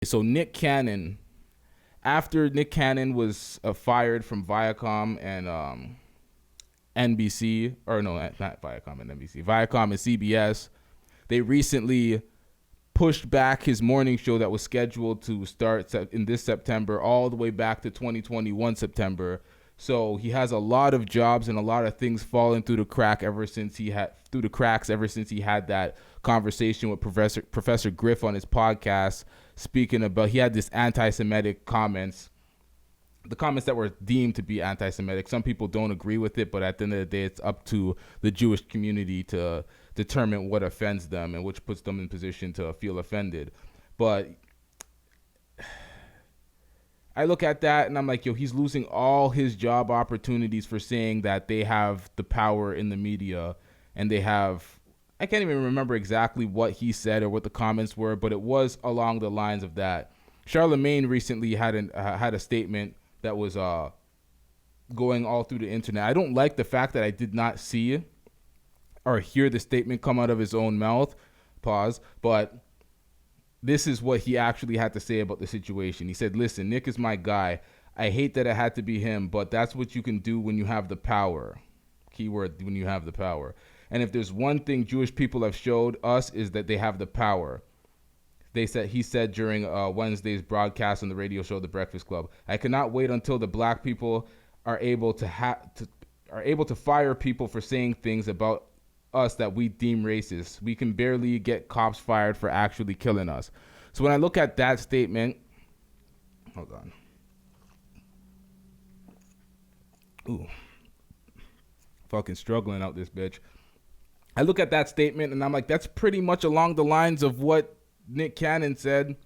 So Nick Cannon, after Nick Cannon was fired from Viacom and NBC, or no, not Viacom and NBC, Viacom and CBS, they recently pushed back his morning show that was scheduled to start in this September all the way back to 2021 September. So he has a lot of jobs and a lot of things falling through the cracks ever since he had that conversation with Professor Griff on his podcast, speaking about, he had this anti-Semitic comments, the comments that were deemed to be anti-Semitic. Some people don't agree with it, but at the end of the day, it's up to the Jewish community to determine what offends them and which puts them in position to feel offended. But I look at that and I'm like, yo, he's losing all his job opportunities for saying that they have the power in the media, and they have, I can't even remember exactly what he said or what the comments were, but it was along the lines of that. Charlamagne recently had a statement that was going all through the internet. I don't like the fact that I did not see or hear the statement come out of his own mouth. Pause. But this is what he actually had to say about the situation. He said, listen, Nick is my guy. I hate that it had to be him, but that's what you can do when you have the power. Keyword, when you have the power. And if there's one thing Jewish people have showed us, is that they have the power. He said during Wednesday's broadcast on the radio show The Breakfast Club, I cannot wait until the black people are able to fire people for saying things about us that we deem racist. We can barely get cops fired for actually killing us. So when I look at that statement, hold on. Ooh, fucking struggling out this bitch. I look at that statement and I'm like, that's pretty much along the lines of what Nick Cannon said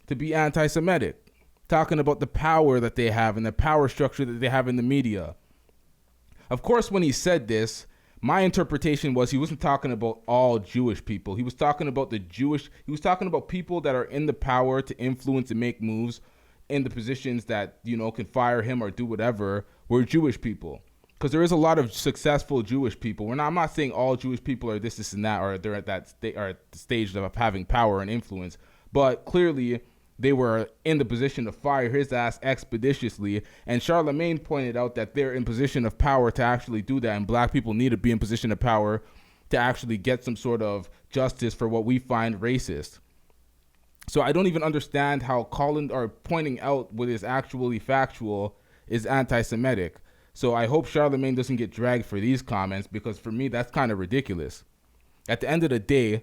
to be anti-Semitic, talking about the power that they have and the power structure that they have in the media. Of course, when he said this, my interpretation was he wasn't talking about all Jewish people. He was talking about he was talking about people that are in the power to influence and make moves in the positions that, can fire him or do whatever, were Jewish people. Because there is a lot of successful Jewish people. I'm not saying all Jewish people are this and that, or they're at that or at the stage of having power and influence. But clearly, they were in the position to fire his ass expeditiously. And Charlamagne pointed out that they're in position of power to actually do that. And black people need to be in position of power to actually get some sort of justice for what we find racist. So I don't even understand how calling or pointing out what is actually factual is anti-Semitic. So I hope Charlamagne doesn't get dragged for these comments, because for me, that's kind of ridiculous. At the end of the day,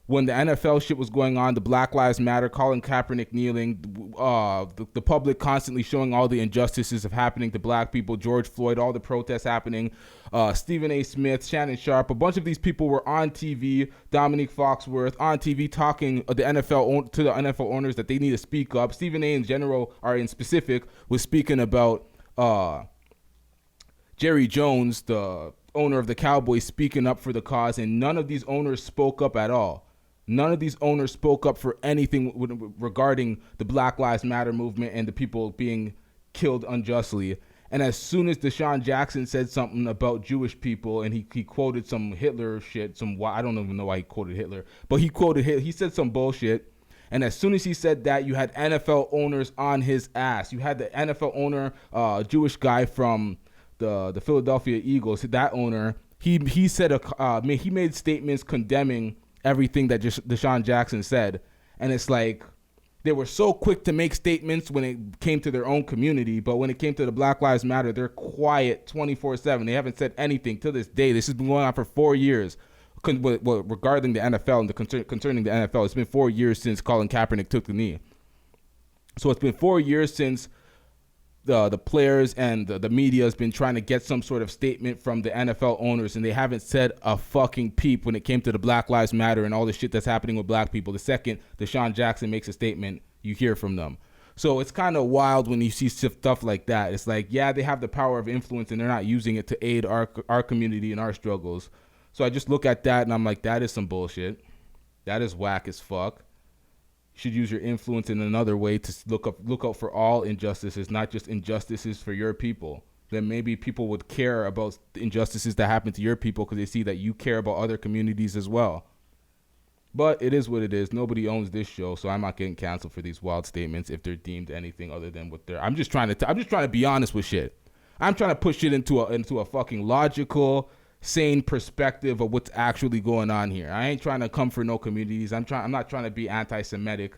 when the NFL shit was going on, the Black Lives Matter, Colin Kaepernick kneeling, the public constantly showing all the injustices of happening to black people, George Floyd, all the protests happening, Stephen A. Smith, Shannon Sharp, a bunch of these people were on TV, Dominique Foxworth, on TV talking to the NFL owners that they need to speak up. Stephen A. in general, or in specific, was speaking about Jerry Jones, the owner of the Cowboys, speaking up for the cause, and none of these owners spoke up at all. None of these owners spoke up for anything regarding the Black Lives Matter movement and the people being killed unjustly. And as soon as Deshaun Jackson said something about Jewish people, and he quoted some Hitler shit, I don't even know why he quoted Hitler, but he said some bullshit. And as soon as he said that, you had NFL owners on his ass. You had the NFL owner, Jewish guy from the Philadelphia Eagles, that owner, he said he made statements condemning everything that Deshaun Jackson said. And it's like, they were so quick to make statements when it came to their own community, but when it came to the Black Lives Matter, they're quiet 24/7. They haven't said anything to this day. This has been going on for 4 years. Regarding the NFL and concerning the NFL, it's been 4 years since Colin Kaepernick took the knee. So it's been 4 years since the players and the media has been trying to get some sort of statement from the NFL owners, and they haven't said a fucking peep when it came to the Black Lives Matter and all the shit that's happening with black people. The second Deshaun Jackson makes a statement, you hear from them. So it's kind of wild when you see stuff like that. It's like, yeah, they have the power of influence and they're not using it to aid our community and our struggles. So I just look at that and I'm like, that is some bullshit. That is whack as fuck. Should use your influence in another way to look out for all injustices, not just injustices for your people. Then maybe people would care about the injustices that happen to your people because they see that you care about other communities as well. But it is what it is. Nobody owns this show, so I'm not getting canceled for these wild statements if they're deemed anything other than what they're. I'm just trying to be honest with shit. I'm trying to push it into a fucking logical, sane perspective of what's actually going on here. I ain't trying to come for no communities. I'm not trying to be anti-Semitic.